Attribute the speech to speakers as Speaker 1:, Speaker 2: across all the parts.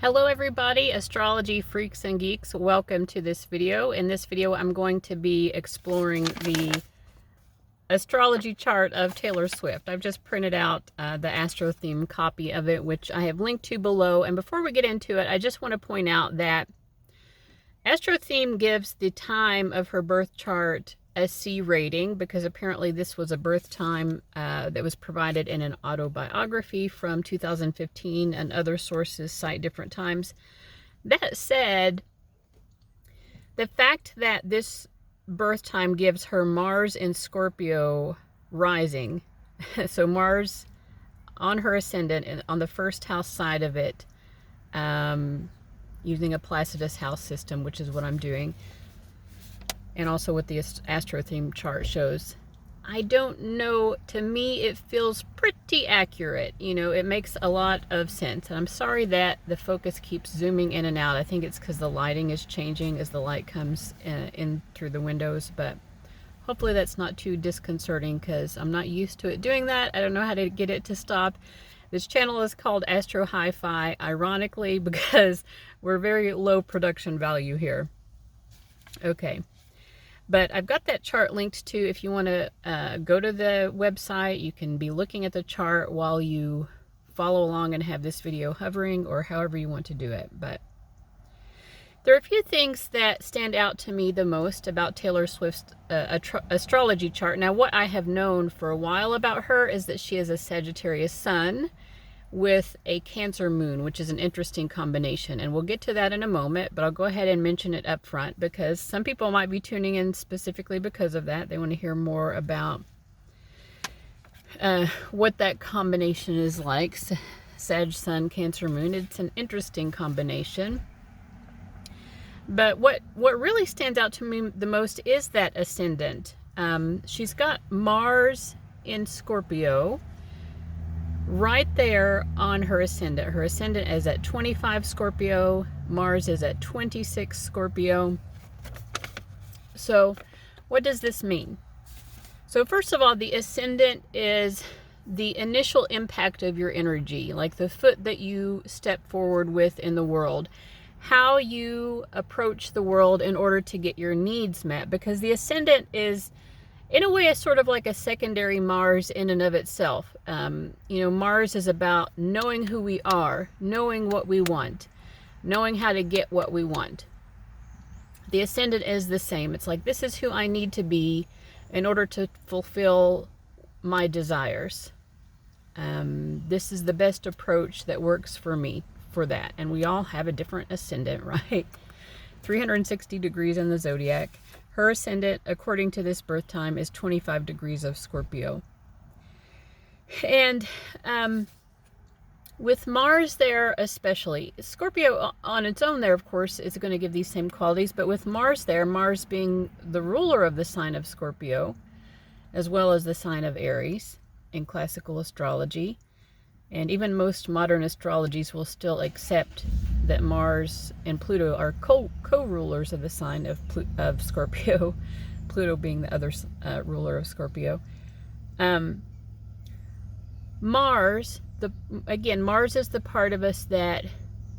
Speaker 1: Hello everybody, astrology freaks and geeks. Welcome to this video. In this video I'm going to be exploring the astrology chart of Taylor Swift. I've just printed out the astro theme copy of it, which I have linked to below. And before we get into it, I just want to point out that astro theme gives the time of her birth chart a C rating because apparently this was a birth time that was provided in an autobiography from 2015, and other sources cite different times. That said, the fact that this birth time gives her Mars in Scorpio rising, so Mars on her ascendant and on the first house side of it, using a Placidus house system, which is what I'm doing, and also what the astro theme chart shows. I don't know, to me it feels pretty accurate. You know, it makes a lot of sense. And I'm sorry that the focus keeps zooming in and out. I think it's because the lighting is changing as the light comes in through the windows, but hopefully that's not too disconcerting because I'm not used to it doing that. I don't know how to get it to stop. This channel is called Astro Hi-Fi, ironically, because we're very low production value here. Okay. But I've got that chart linked to, if you want to go to the website, you can be looking at the chart while you follow along and have this video hovering, or however you want to do it. But there are a few things that stand out to me the most about Taylor Swift's astrology chart. Now, what I have known for a while about her is that she is a Sagittarius sun with a Cancer moon, which is an interesting combination, and we'll get to that in a moment, but I'll go ahead and mention it up front because some people might be tuning in specifically because of that. They want to hear more about what that combination is like. Sag sun, Cancer moon, it's an interesting combination. But what really stands out to me the most is that ascendant. She's got Mars in Scorpio right there on her ascendant. Her ascendant is at 25 Scorpio. Mars is at 26 Scorpio. So what does this mean? So first of all, the ascendant is the initial impact of your energy, like the foot that you step forward with in the world, how you approach the world in order to get your needs met, because the ascendant is, in a way, it's sort of like a secondary Mars in and of itself. You know, Mars is about knowing who we are, knowing what we want, knowing how to get what we want. The ascendant is the same. It's like, this is who I need to be in order to fulfill my desires. This is the best approach that works for me for that. And we all have a different ascendant, right? 360 degrees in the zodiac. Her ascendant, according to this birth time, is 25 degrees of Scorpio. And with Mars there especially, Scorpio on its own there, of course, is going to give these same qualities. But with Mars there, Mars being the ruler of the sign of Scorpio, as well as the sign of Aries in classical astrology, and even most modern astrologies will still accept that Mars and Pluto are co-rulers of the sign of Scorpio, Pluto being the other ruler of Scorpio. Mars, Mars is the part of us that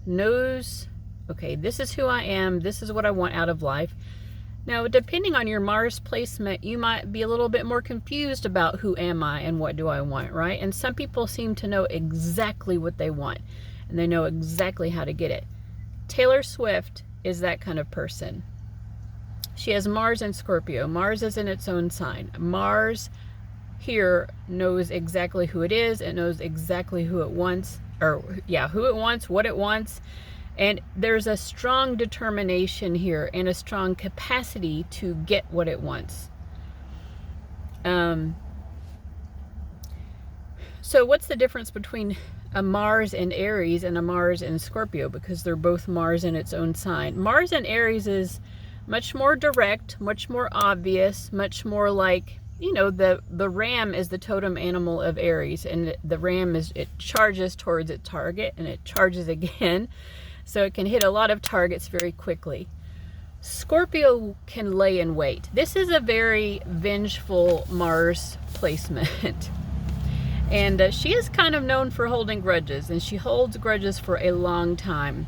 Speaker 1: knows, okay, this is who I am, this is what I want out of life. Now, depending on your Mars placement, you might be a little bit more confused about who am I and what do I want, right? And some people seem to know exactly what they want, and they know exactly how to get it. Taylor Swift is that kind of person. She has Mars in Scorpio. Mars is in its own sign. Mars here knows exactly who it is. It knows exactly who it wants, who it wants, what it wants. And there's a strong determination here and a strong capacity to get what it wants. So what's the difference between a Mars in Aries and a Mars in Scorpio? Because they're both Mars in its own sign. Mars in Aries is much more direct, much more obvious, much more like, you know, the ram is the totem animal of Aries, and the ram it charges towards its target and it charges again. So it can hit a lot of targets very quickly. Scorpio can lay in wait. This is a very vengeful Mars placement. And she is kind of known for holding grudges, and she holds grudges for a long time.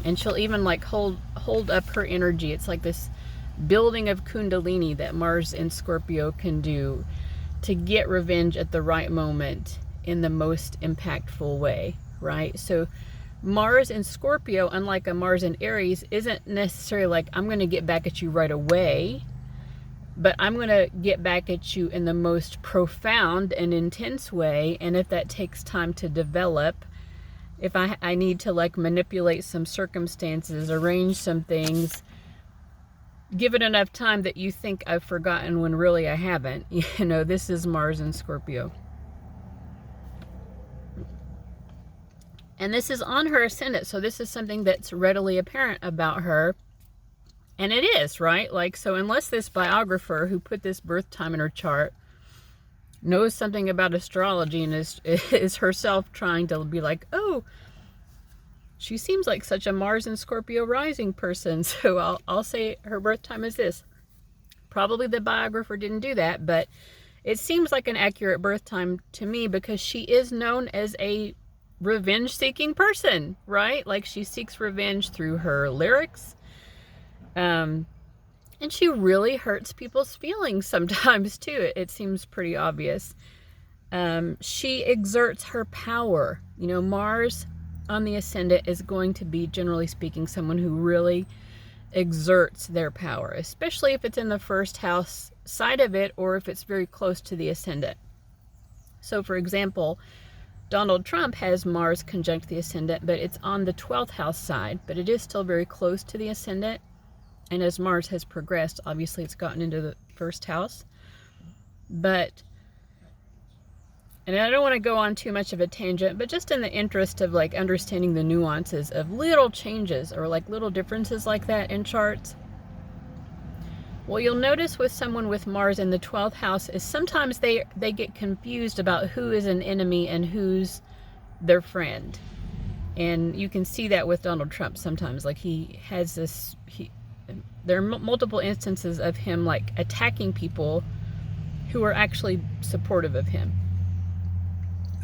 Speaker 1: And she'll even like hold up her energy. It's like this building of Kundalini that Mars in Scorpio can do to get revenge at the right moment in the most impactful way, right? So Mars in Scorpio, unlike a Mars in Aries, isn't necessarily like, I'm going to get back at you right away, but I'm going to get back at you in the most profound and intense way. And if that takes time to develop, if I need to like manipulate some circumstances, arrange some things, give it enough time that you think I've forgotten when really I haven't. You know, this is Mars in Scorpio. And this is on her ascendant, so this is something that's readily apparent about her. And it is, right? Like, so unless this biographer who put this birth time in her chart knows something about astrology and is herself trying to be like, oh, she seems like such a Mars and Scorpio rising person, so I'll say her birth time is this. Probably the biographer didn't do that, but it seems like an accurate birth time to me because she is known as a revenge-seeking person, right? Like, she seeks revenge through her lyrics, and she really hurts people's feelings sometimes too. It seems pretty obvious. She exerts her power. You know, Mars on the ascendant is going to be, generally speaking, someone who really exerts their power, especially if it's in the first house side of it or if it's very close to the ascendant. So, for example, Donald Trump has Mars conjunct the ascendant, but it's on the 12th house side, but it is still very close to the ascendant. And as Mars has progressed, obviously it's gotten into the first house. But, and I don't want to go on too much of a tangent, but just in the interest of like understanding the nuances of little changes or like little differences like that in charts. What you'll notice with someone with Mars in the 12th house is sometimes they get confused about who is an enemy and who's their friend. And you can see that with Donald Trump sometimes. Like, he has this, there are multiple instances of him like attacking people who are actually supportive of him,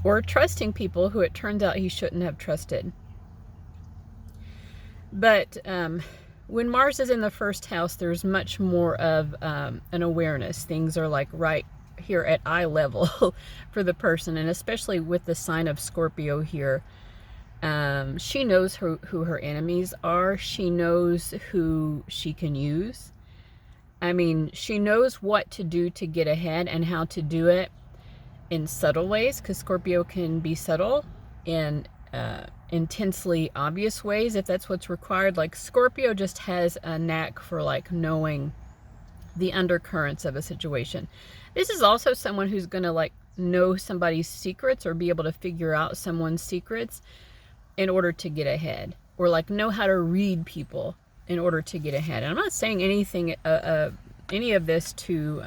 Speaker 1: or trusting people who it turns out he shouldn't have trusted. But when Mars is in the first house, there's much more of an awareness. Things are like right here at eye level for the person, and especially with the sign of Scorpio here. She knows who her enemies are. She knows who she can use. I mean, she knows what to do to get ahead and how to do it in subtle ways, because Scorpio can be subtle in intensely obvious ways if that's what's required. Like, Scorpio just has a knack for like knowing the undercurrents of a situation. This is also someone who's going to like know somebody's secrets or be able to figure out someone's secrets in order to get ahead, or like know how to read people in order to get ahead. And I'm not saying anything, any of this to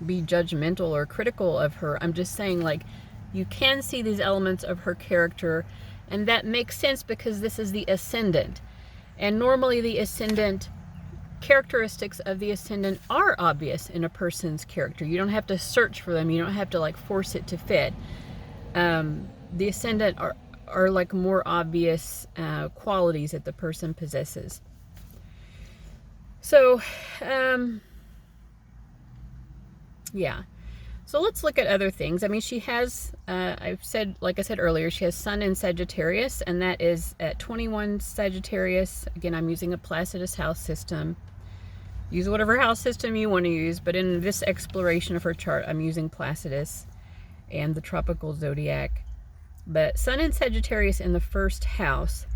Speaker 1: be judgmental or critical of her. I'm just saying, like, you can see these elements of her character, and that makes sense because this is the ascendant. And normally the ascendant, characteristics of the ascendant are obvious in a person's character. You don't have to search for them. You don't have to like force it to fit. The ascendant are like more obvious qualities that the person possesses. So, yeah. So let's look at other things. I mean, she has, like I said earlier, she has Sun in Sagittarius, and that is at 21 Sagittarius. Again, I'm using a Placidus house system. Use whatever house system you want to use, but in this exploration of her chart, I'm using Placidus and the tropical zodiac. But Sun in Sagittarius in the first house.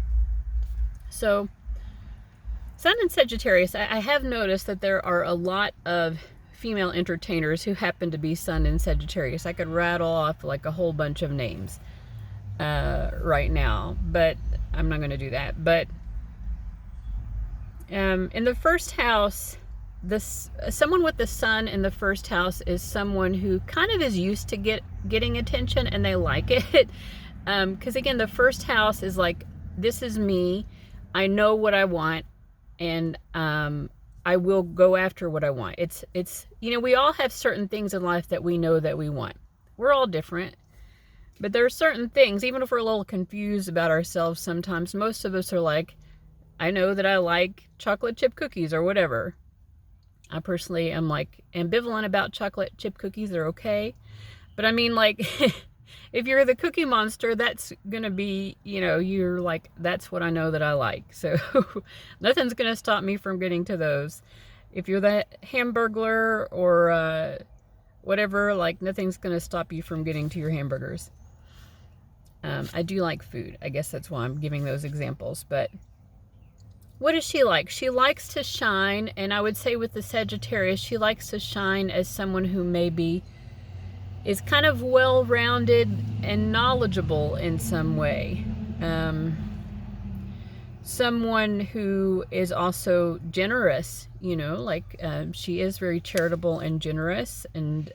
Speaker 1: So, Sun in Sagittarius, I have noticed that there are a lot of female entertainers who happen to be Sun in Sagittarius. I could rattle off like a whole bunch of names right now, but I'm not going to do that. But in the first house, someone with the Sun in the first house is someone who kind of is used to getting attention, and they like it. Because again, the first house is like, this is me. I know what I want, and I will go after what I want. It's, you know, we all have certain things in life that we know that we want. We're all different. But there are certain things, even if we're a little confused about ourselves sometimes, most of us are like, I know that I like chocolate chip cookies or whatever. I personally am like ambivalent about chocolate chip cookies. They're okay. But I mean, like, if you're the cookie monster, that's going to be, you know, you're like, that's what I know that I like. So nothing's going to stop me from getting to those. If you're the hamburglar or whatever, like, nothing's going to stop you from getting to your hamburgers. I do like food. I guess that's why I'm giving those examples. But what is she like? She likes to shine. And I would say with the Sagittarius, she likes to shine as someone who maybe is kind of well-rounded and knowledgeable in some way. Someone who is also generous, you know, like she is very charitable and generous. And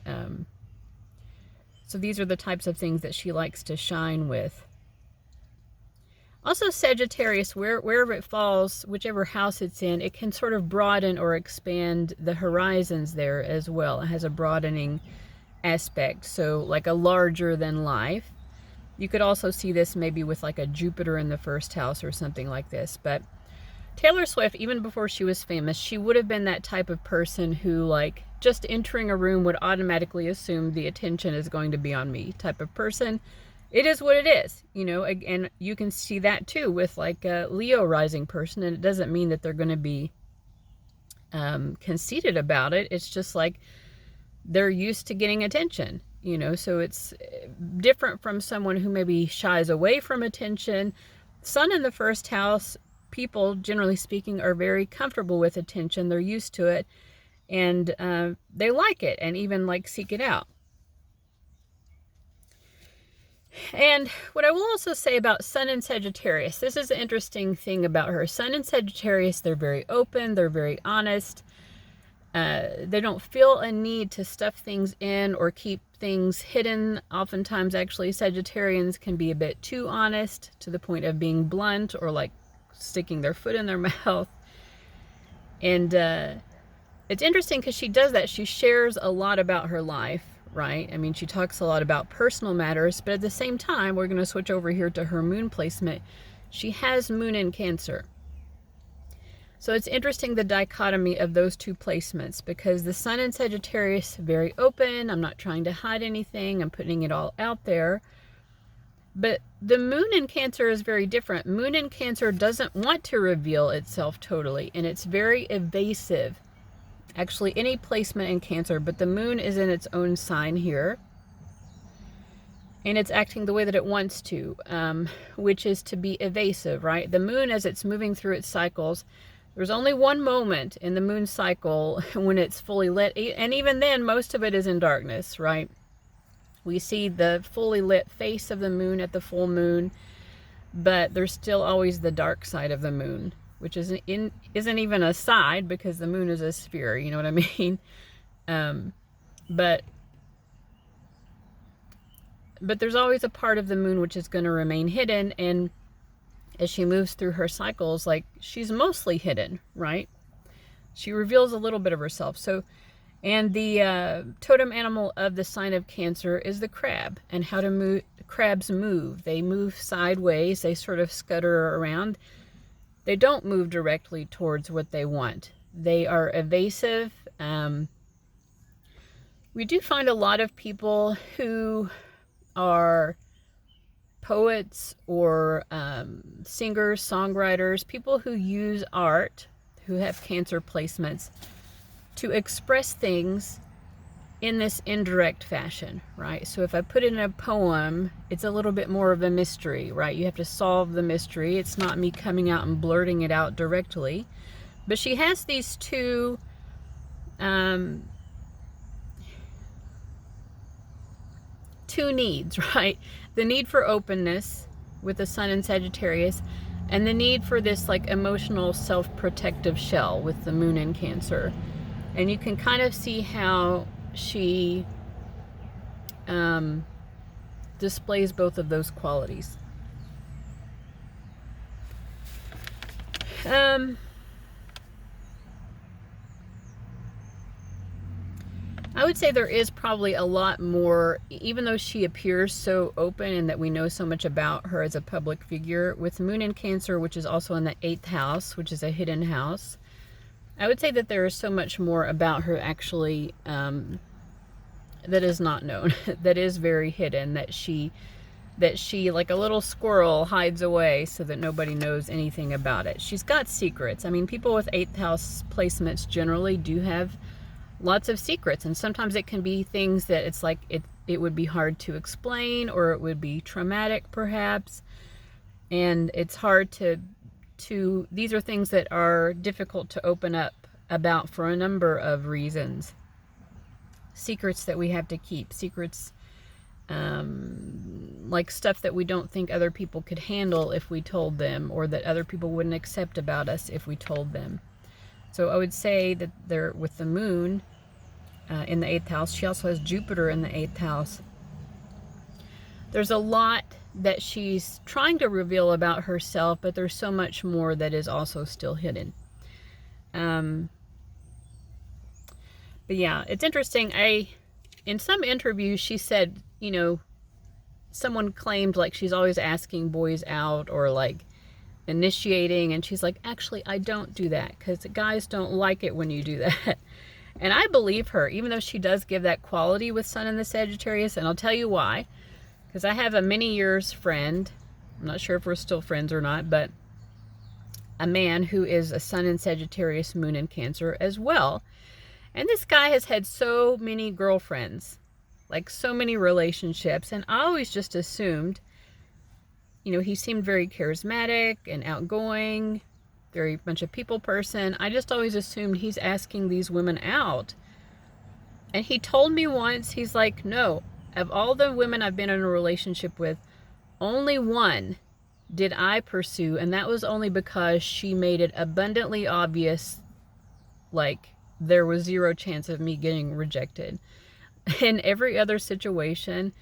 Speaker 1: so these are the types of things that she likes to shine with. Also Sagittarius, wherever it falls, whichever house it's in, it can sort of broaden or expand the horizons there as well. It has a broadening aspect, so like a larger than life. You could also see this maybe with like a Jupiter in the first house or something like this. But Taylor Swift, even before she was famous, she would have been that type of person who, like, just entering a room would automatically assume the attention is going to be on me type of person. It is what it is, you know, and you can see that too with like a Leo rising person, and it doesn't mean that they're going to be conceited about it. It's just like they're used to getting attention, you know, so it's different from someone who maybe shies away from attention. Sun in the first house, people, generally speaking, are very comfortable with attention. They're used to it, and they like it and even like seek it out. And what I will also say about Sun in Sagittarius, this is an interesting thing about her. Sun in Sagittarius, they're very open, they're very honest. They don't feel a need to stuff things in or keep things hidden. Oftentimes, actually, Sagittarians can be a bit too honest to the point of being blunt or like sticking their foot in their mouth. And it's interesting because she does that. She shares a lot about her life, right? I mean, she talks a lot about personal matters, but at the same time, we're going to switch over here to her moon placement. She has moon in Cancer. So it's interesting, the dichotomy of those two placements, because the Sun in Sagittarius, very open. I'm not trying to hide anything. I'm putting it all out there. But the moon in Cancer is very different. Moon in Cancer doesn't want to reveal itself totally, and it's very evasive. Actually, any placement in Cancer, but the moon is in its own sign here. And it's acting the way that it wants to, which is to be evasive, right? The moon, as it's moving through its cycles, there's only one moment in the moon cycle when it's fully lit, and even then, most of it is in darkness, right? We see the fully lit face of the moon at the full moon, but there's still always the dark side of the moon, which isn't even a side because the moon is a sphere, you know what I mean? But there's always a part of the moon which is going to remain hidden, and as she moves through her cycles, like, she's mostly hidden, right? She reveals a little bit of herself. So, and the totem animal of the sign of Cancer is the crab. And how to move, crabs move. They move sideways. They sort of scutter around. They don't move directly towards what they want. They are evasive. We do find a lot of people who are poets or singers, songwriters, people who use art, who have Cancer placements, to express things in this indirect fashion, right? So if I put it in a poem, it's a little bit more of a mystery, right? You have to solve the mystery. It's not me coming out and blurting it out directly. But she has these two needs, right? The need for openness with the Sun in Sagittarius, and the need for this like emotional self-protective shell with the moon in Cancer. And you can kind of see how she displays both of those qualities. I would say there is probably a lot more, even though she appears so open and that we know so much about her as a public figure, with Moon in Cancer, which is also in the 8th house, which is a hidden house. I would say that there is so much more about her actually that is not known, that is very hidden, that she, like a little squirrel, hides away so that nobody knows anything about it. She's got secrets. I mean, people with 8th house placements generally do have lots of secrets, and sometimes it can be things that it's like it would be hard to explain, or it would be traumatic perhaps, and it's hard to these are things that are difficult to open up about for a number of reasons. Secrets that we have to keep, secrets like stuff that we don't think other people could handle if we told them, or that other people wouldn't accept about us if we told them. So I would say that there, with the Moon in the 8th house, she also has Jupiter in the 8th house. There's a lot that she's trying to reveal about herself, but there's so much more that is also still hidden. But yeah, it's interesting. In some interviews, she said, you know, someone claimed like she's always asking boys out, or like initiating, and she's like, actually, I don't do that because guys don't like it when you do that. And I believe her, even though she does give that quality with Sun in the Sagittarius, and I'll tell you why. Because I have a many years friend, I'm not sure if we're still friends or not, but a man who is a Sun in Sagittarius, Moon in Cancer as well. And this guy has had so many girlfriends, like so many relationships, and I always just assumed, you know, he seemed very charismatic and outgoing, very much a people person. I just always assumed he's asking these women out. And he told me once, he's like, no, of all the women I've been in a relationship with, only one did I pursue, and that was only because she made it abundantly obvious, like there was zero chance of me getting rejected. In every other situation,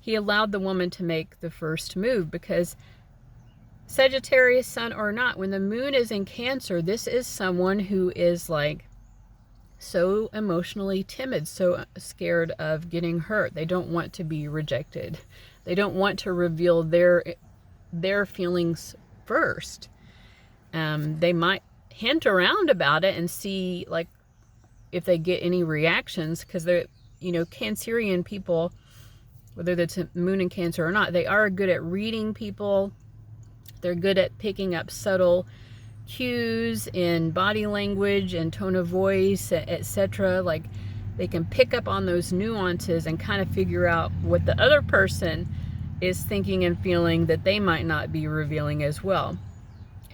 Speaker 1: he allowed the woman to make the first move, because Sagittarius, Sun or not, when the Moon is in Cancer, this is someone who is like so emotionally timid, so scared of getting hurt. They don't want to be rejected. They don't want to reveal their feelings first. They might hint around about it and see like if they get any reactions, because they're, you know, Cancerian people, whether that's Moon in Cancer or not, they are good at reading people. They're good at picking up subtle cues in body language and tone of voice, etc. Like they can pick up on those nuances and kind of figure out what the other person is thinking and feeling that they might not be revealing as well.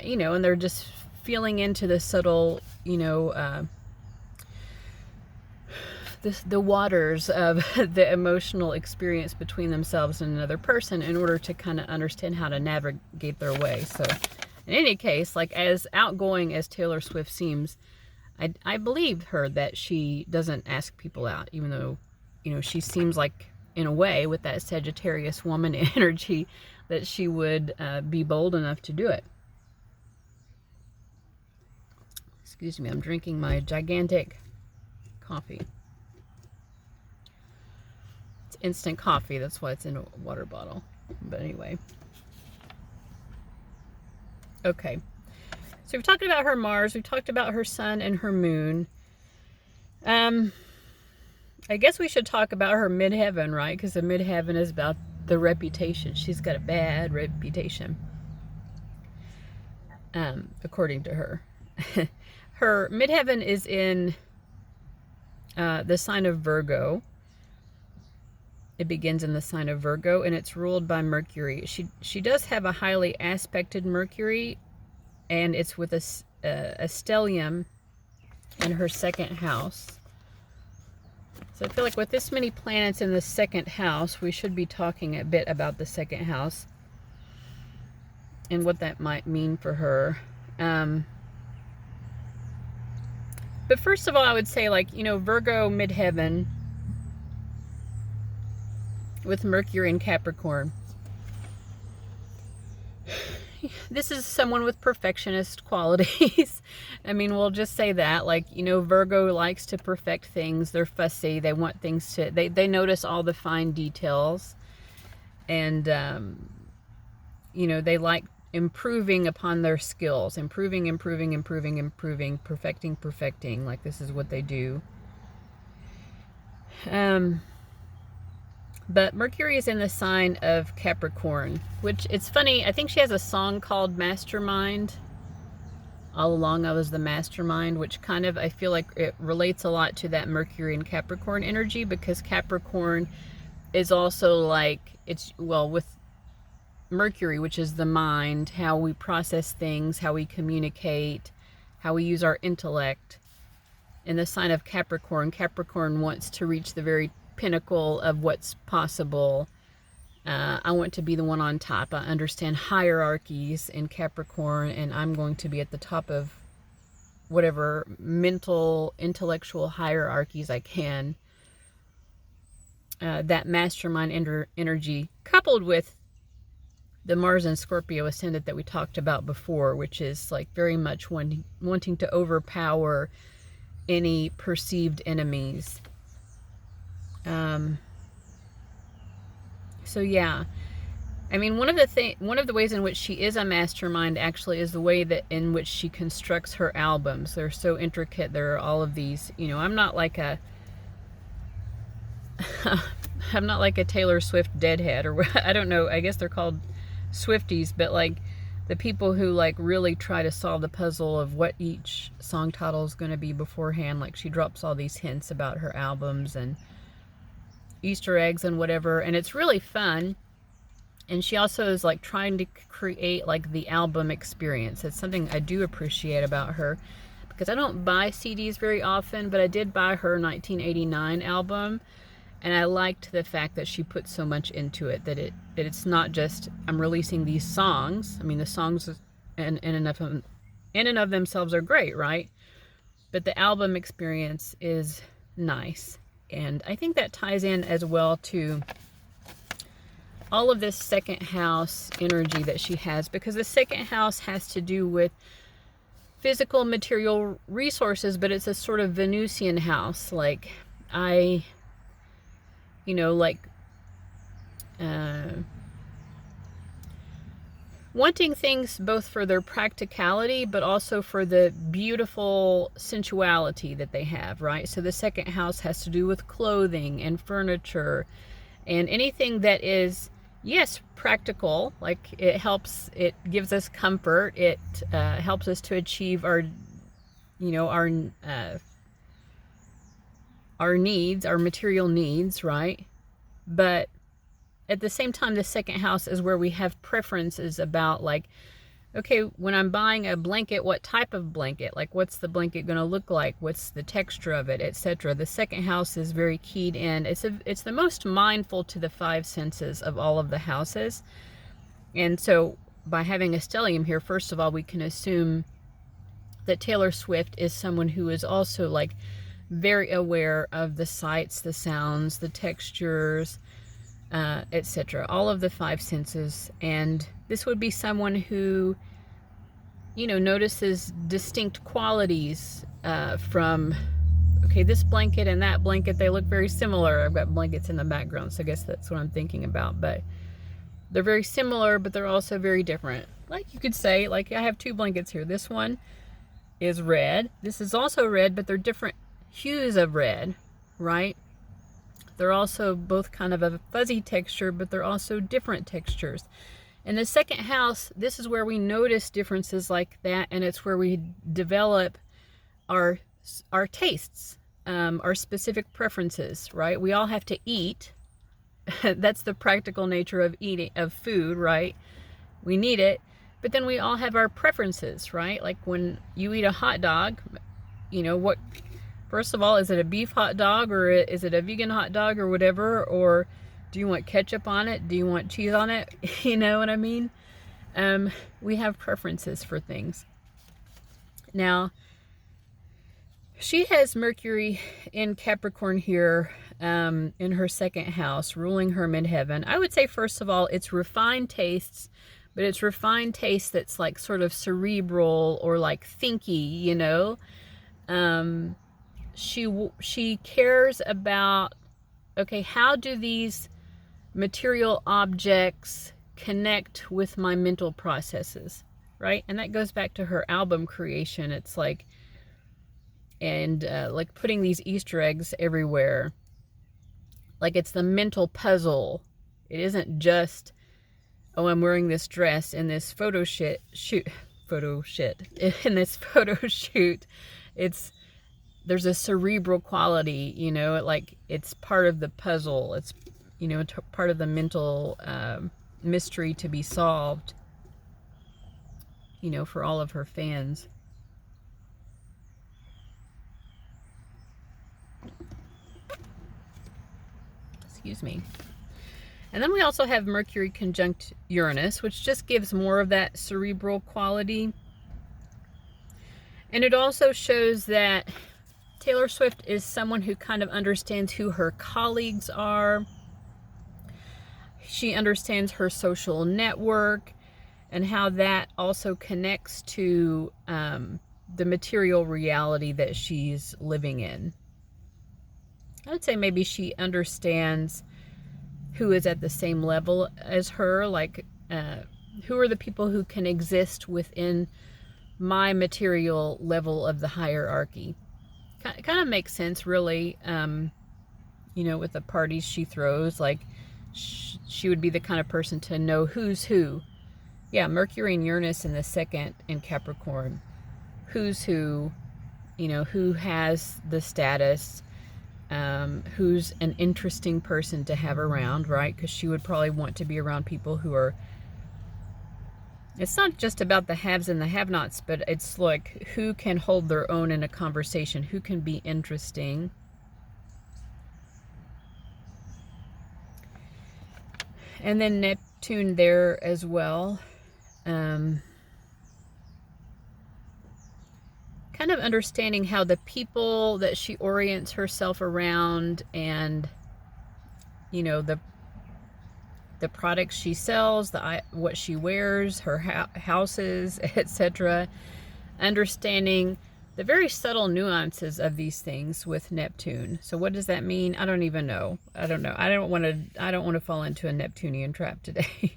Speaker 1: You know, and they're just feeling into the subtle, you know, the waters of the emotional experience between themselves and another person in order to kind of understand how to navigate their way. So in any case, like as outgoing as Taylor Swift seems, I believe her that she doesn't ask people out, even though, you know, she seems like, in a way, with that Sagittarius woman energy, that she would be bold enough to do it. Excuse me, I'm drinking my gigantic coffee. It's instant coffee, that's why it's in a water bottle. But anyway. Okay. So we've talked about her Mars, we've talked about her Sun and her Moon. I guess we should talk about her midheaven, right? Because the midheaven is about the reputation. She's got a bad reputation, according to her. Her midheaven is in the sign of Virgo. It begins in the sign of Virgo, and it's ruled by Mercury. She does have a highly aspected Mercury, and it's with a stellium in her second house. So I feel like with this many planets in the second house, we should be talking a bit about the second house and what that might mean for her. But first of all, I would say, like, you know, Virgo midheaven with Mercury and Capricorn. this is someone with perfectionist qualities. I mean, we'll just say that. Like, you know, Virgo likes to perfect things. They're fussy. They want things to, they notice all the fine details. And, you know, they like improving upon their skills. Improving, perfecting. Like, this is what they do. But Mercury is in the sign of Capricorn, which, it's funny, I think she has a song called Mastermind. All along I was the mastermind, which kind of, I feel like it relates a lot to that Mercury and Capricorn energy, because Capricorn is also like, it's, well, with Mercury, which is the mind, how we process things, how we communicate, how we use our intellect. In the sign of Capricorn, Capricorn wants to reach the very pinnacle of what's possible. I want to be the one on top. I understand hierarchies in Capricorn, and I'm going to be at the top of whatever mental, intellectual hierarchies I can. That mastermind energy, coupled with the Mars and Scorpio ascendant that we talked about before, which is like very much wanting to overpower any perceived enemies. So yeah, I mean, one of the ways in which she is a mastermind actually is the way that in which she constructs her albums. They're so intricate. There are all of these, you know, I'm not like a Taylor Swift deadhead, or I don't know, I guess they're called Swifties, but like the people who like really try to solve the puzzle of what each song title is going to be beforehand. Like, she drops all these hints about her albums and Easter eggs and whatever, and it's really fun. And she also is like trying to create like the album experience. It's something I do appreciate about her, because I don't buy CDs very often, but I did buy her 1989 album, and I liked the fact that she put so much into it, that it's not just I'm releasing these songs. I mean, the songs in and of themselves are great, right? But the album experience is nice. And I think that ties in as well to all of this second house energy that she has, because the second house has to do with physical material resources, but it's a sort of Venusian house. Like, wanting things both for their practicality, but also for the beautiful sensuality that they have, right? So the second house has to do with clothing and furniture and anything that is, yes, practical. Like, it gives us comfort. It helps us to achieve our needs, our material needs, right? But at the same time, the second house is where we have preferences about, like, okay, when I'm buying a blanket, what type of blanket? Like, what's the blanket going to look like? What's the texture of it, etc. The second house is very keyed in. It's the most mindful to the five senses of all of the houses. And so by having a stellium here, first of all, we can assume that Taylor Swift is someone who is also like very aware of the sights, the sounds, the textures, etc. All of the five senses. And this would be someone who, you know, notices distinct qualities from, okay, this blanket and that blanket, they look very similar. I've got blankets in the background, so I guess that's what I'm thinking about. But they're very similar, but they're also very different. Like, you could say, like, I have two blankets here. This one is red. This is also red, but they're different hues of red, right? They're also both kind of a fuzzy texture, but they're also different textures. In the second house, this is where we notice differences like that, and it's where we develop our tastes, our specific preferences, right? We all have to eat. That's the practical nature of eating, of food, right? We need it, but then we all have our preferences, right? Like, when you eat a hot dog, you know, what, first of all, is it a beef hot dog, or is it a vegan hot dog, or whatever? Or do you want ketchup on it? Do you want cheese on it? You know what I mean? We have preferences for things. Now, she has Mercury in Capricorn here, in her second house, ruling her midheaven. I would say, first of all, it's refined tastes, but it's refined taste that's like sort of cerebral or like thinky, you know. She cares about, okay, how do these material objects connect with my mental processes, right? And that goes back to her album creation. It's like, and like putting these Easter eggs everywhere. Like it's the mental puzzle. It isn't just, oh, I'm wearing this dress in this in this photo shoot. There's a cerebral quality, you know, like it's part of the puzzle. It's, you know, part of the mental mystery to be solved, you know, for all of her fans. Excuse me. And then we also have Mercury conjunct Uranus, which just gives more of that cerebral quality. And it also shows that Taylor Swift is someone who kind of understands who her colleagues are. She understands her social network and how that also connects to the material reality that she's living in. I would say maybe she understands who is at the same level as her, like who are the people who can exist within my material level of the hierarchy. Kind of makes sense, really, you know, with the parties she throws, like she would be the kind of person to know who's who. Yeah, Mercury and Uranus in the second in Capricorn. Who's who, you know, who has the status, who's an interesting person to have around, right? Because she would probably want to be around people who are, it's not just about the haves and the have-nots, but it's like who can hold their own in a conversation, who can be interesting. And then Neptune there as well. Kind of understanding how the people that she orients herself around and, you know, the products she sells, what she wears, her houses, etc. Understanding the very subtle nuances of these things with Neptune. So what does that mean? I don't even know. I don't know. I don't want to fall into a Neptunian trap today.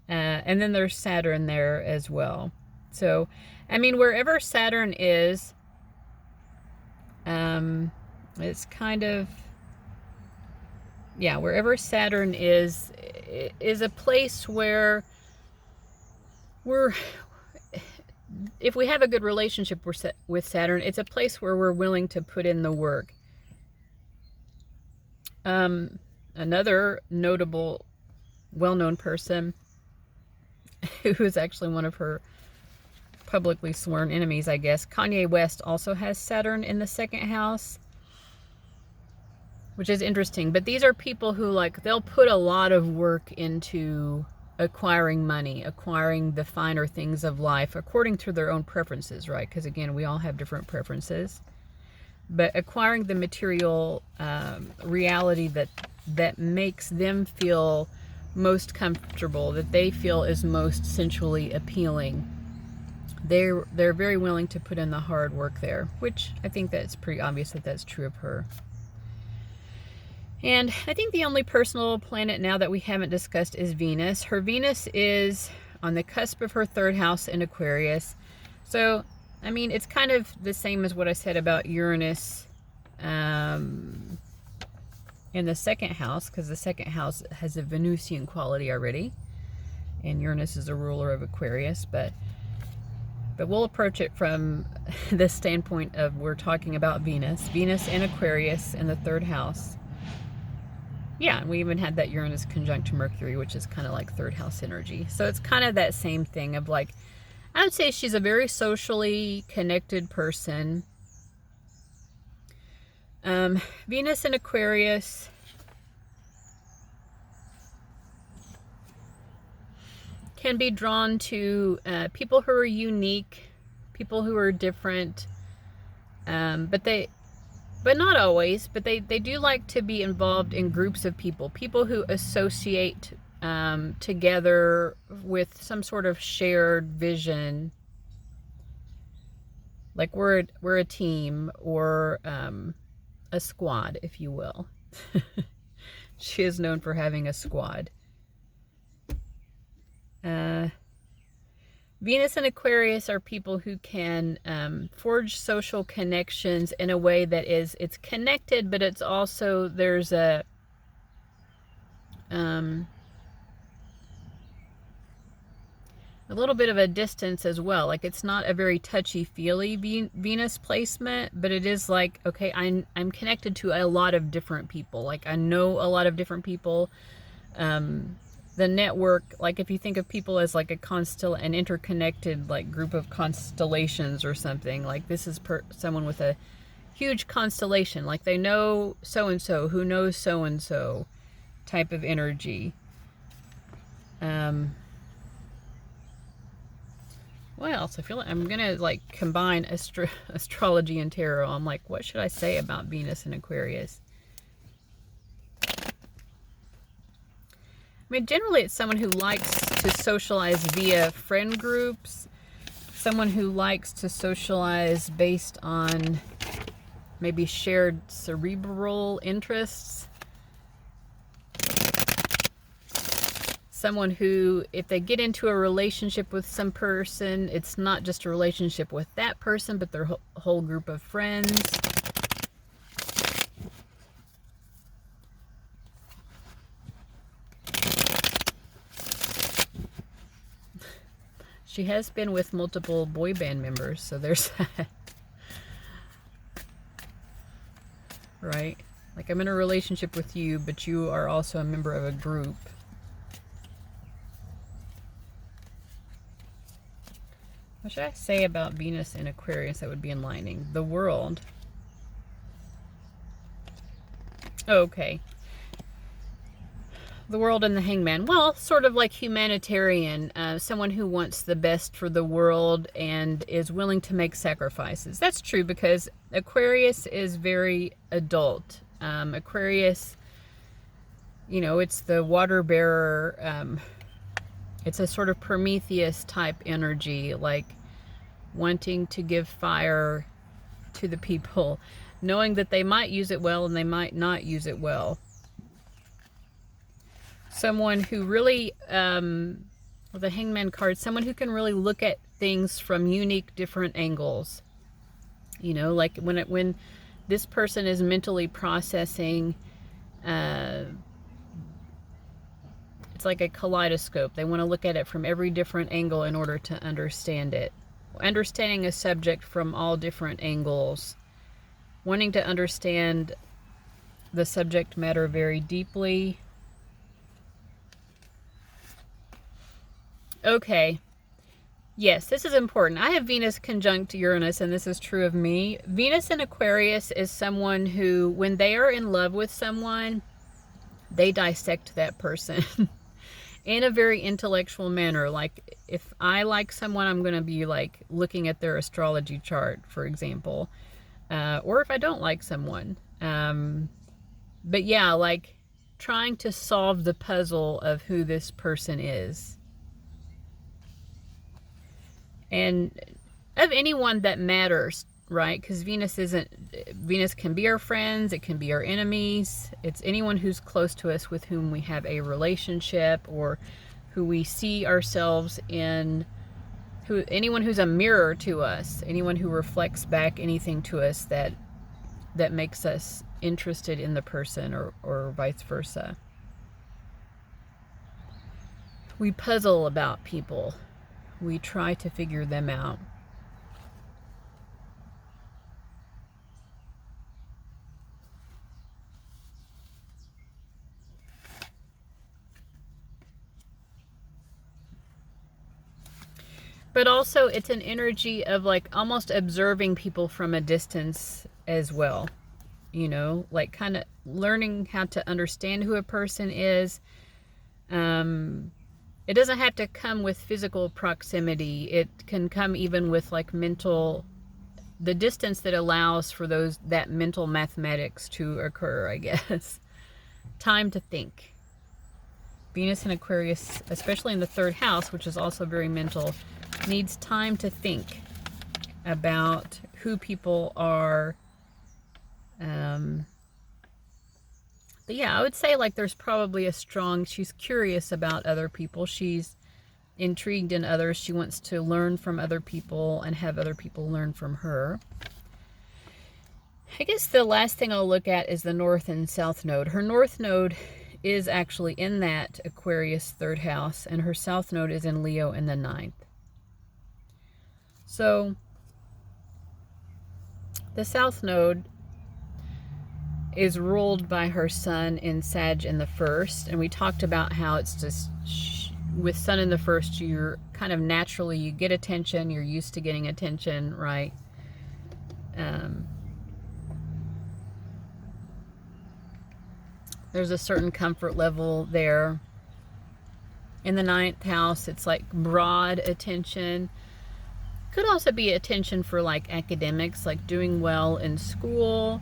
Speaker 1: And then there's Saturn there as well. So, I mean, wherever Saturn is, it's kind of, yeah, wherever Saturn is a place where if we have a good relationship with Saturn, it's a place where we're willing to put in the work. Another notable, well-known person who is actually one of her publicly sworn enemies, I guess, Kanye West, also has Saturn in the second house, which is interesting. But these are people who, like, they'll put a lot of work into acquiring money, acquiring the finer things of life, according to their own preferences, right? Because, again, we all have different preferences. But acquiring the material reality that makes them feel most comfortable, that they feel is most sensually appealing. They're very willing to put in the hard work there, which I think that's pretty obvious that that's true of her. And I think the only personal planet now that we haven't discussed is Venus. Her Venus is on the cusp of her third house in Aquarius. So, I mean, it's kind of the same as what I said about Uranus in the second house, because the second house has a Venusian quality already. And Uranus is a ruler of Aquarius, but we'll approach it from the standpoint of we're talking about Venus. Venus and Aquarius in the third house. Yeah, and we even had that Uranus conjunct Mercury, which is kind of like third house energy. So it's kind of that same thing of like, I would say she's a very socially connected person. Venus in Aquarius. Can be drawn to people who are unique, people who are different, but not always, but they do like to be involved in groups of people who associate together with some sort of shared vision. Like we're a team, or a squad, if you will. She is known for having a squad. Venus and Aquarius are people who can forge social connections in a way that it's connected, but it's also, there's a little bit of a distance as well. Like it's not a very touchy-feely Venus placement, but it is like, okay, I'm connected to a lot of different people. Like I know a lot of different people. The network, like if you think of people as like an interconnected like group of constellations or something, like this is someone with a huge constellation, like they know so-and-so who knows so-and-so type of energy. What else? I feel like I'm gonna like combine astrology and tarot. I'm like, what should I say about Venus and Aquarius? I mean, generally it's someone who likes to socialize via friend groups, someone who likes to socialize based on maybe shared cerebral interests, someone who, if they get into a relationship with some person, it's not just a relationship with that person, but their whole group of friends. She has been with multiple boy band members, so there's that. Right? Like, I'm in a relationship with you, but you are also a member of a group. What should I say about Venus and Aquarius that would be enlightening? The world. Okay. The world and the Hangman. Well, sort of like humanitarian. Someone who wants the best for the world and is willing to make sacrifices. That's true, because Aquarius is very adult. Aquarius, you know, it's the water bearer. It's a sort of Prometheus type energy, like wanting to give fire to the people, knowing that they might use it well and they might not use it well. Someone who really, with the Hangman card, someone who can really look at things from unique, different angles. You know, like when this person is mentally processing, it's like a kaleidoscope. They want to look at it from every different angle in order to understand it. Understanding a subject from all different angles. Wanting to understand the subject matter very deeply. Okay. Yes, this is important. I have Venus conjunct Uranus, and this is true of me. Venus in Aquarius is someone who, when they are in love with someone, they dissect that person in a very intellectual manner. Like, if I like someone, I'm going to be like looking at their astrology chart, for example. Or if I don't like someone. But yeah, like trying to solve the puzzle of who this person is. And of anyone that matters, right? Because Venus can be our friends, it can be our enemies. It's anyone who's close to us, with whom we have a relationship, or who we see ourselves in, anyone who's a mirror to us, anyone who reflects back anything to us that makes us interested in the person, or vice versa. We puzzle about people. We try to figure them out. But also it's an energy of like almost observing people from a distance as well. You know, like kind of learning how to understand who a person is. It doesn't have to come with physical proximity. It can come even with like the distance that allows for that mental mathematics to occur, I guess. Time to think. Venus in Aquarius, especially in the 3rd house, which is also very mental, needs time to think about who people are. But yeah, I would say like there's probably a strong, she's curious about other people. She's intrigued in others. She wants to learn from other people and have other people learn from her. I guess the last thing I'll look at is the North and South Node. Her North Node is actually in that Aquarius 3rd house, and her South Node is in Leo in the 9th. So the South Node is ruled by her Sun in Sag in the 1st, and we talked about how it's just with Sun in the 1st, you're kind of naturally, you get attention, you're used to getting attention, right? There's a certain comfort level there. In the 9th house, it's like broad attention. Could also be attention for like academics, like doing well in school,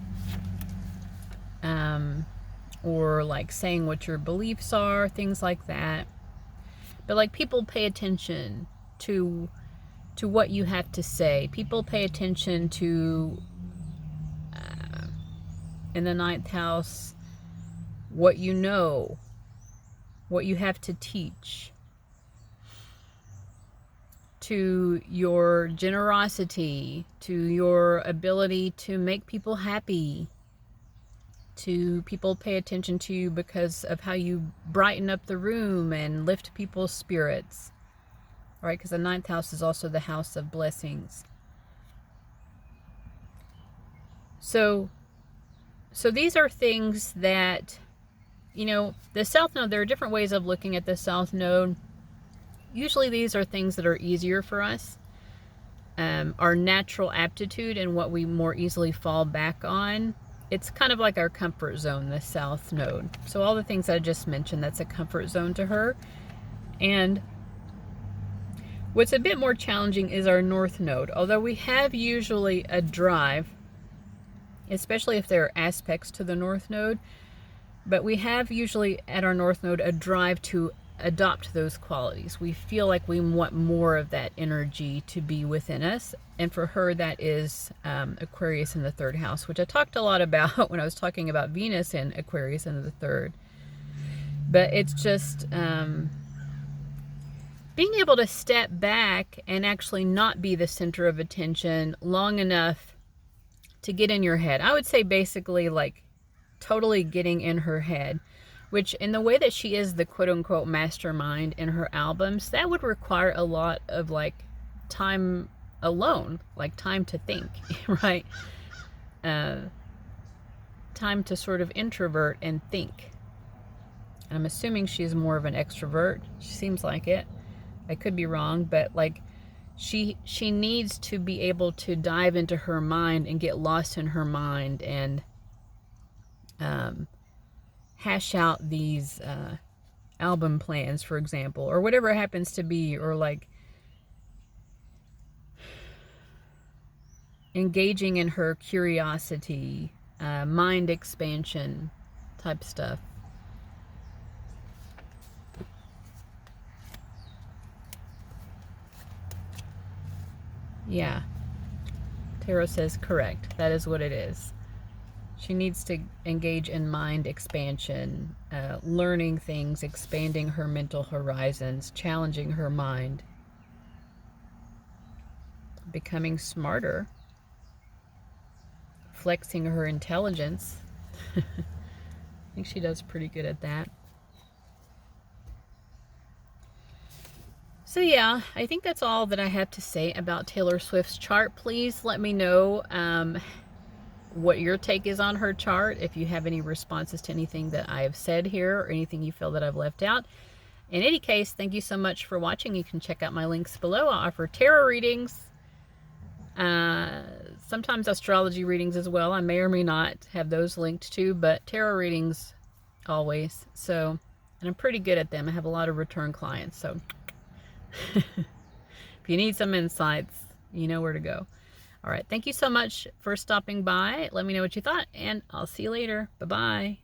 Speaker 1: or like saying what your beliefs are, things like that. But like people pay attention to what you have to say. People pay attention to, in the 9th house, what you know, what you have to teach, to your generosity, to your ability to make people happy, to people pay attention to you because of how you brighten up the room and lift people's spirits, right? Because the 9th house is also the house of blessings. So these are things that, you know, the South Node, there are different ways of looking at the South Node. Usually these are things that are easier for us. Our natural aptitude and what we more easily fall back on. It's kind of like our comfort zone, the South Node. So all the things I just mentioned, that's a comfort zone to her. And what's a bit more challenging is our North Node. Although we have usually a drive, especially if there are aspects to the North Node, but we have usually at our North Node a drive to adopt those qualities. We feel like we want more of that energy to be within us. And for her, that is Aquarius in the 3rd house, which I talked a lot about when I was talking about Venus in Aquarius in the 3rd. But it's just being able to step back and actually not be the center of attention long enough to get in your head. I would say basically like totally getting in her head, which in the way that she is the quote-unquote mastermind in her albums, that would require a lot of like time alone, like time to think, right? Time to sort of introvert and think. I'm assuming she's more of an extrovert. She seems like it. I could be wrong, but like she needs to be able to dive into her mind and get lost in her mind and hash out these album plans, for example, or whatever it happens to be, or like engaging in her curiosity, mind expansion type stuff. Yeah, Tarot says correct. That is what it is. She needs to engage in mind expansion, learning things, expanding her mental horizons, challenging her mind, becoming smarter, flexing her intelligence. I think she does pretty good at that. So yeah, I think that's all that I have to say about Taylor Swift's chart. Please let me know what your take is on her chart, if you have any responses to anything that I have said here or anything you feel that I've left out. In any case, thank you so much for watching. You can check out my links below. I offer tarot readings, sometimes astrology readings as well. I may or may not have those linked too, but tarot readings always. So, and I'm pretty good at them. I have a lot of return clients, so if you need some insights, you know where to go. All right, thank you so much for stopping by. Let me know what you thought, and I'll see you later. Bye-bye.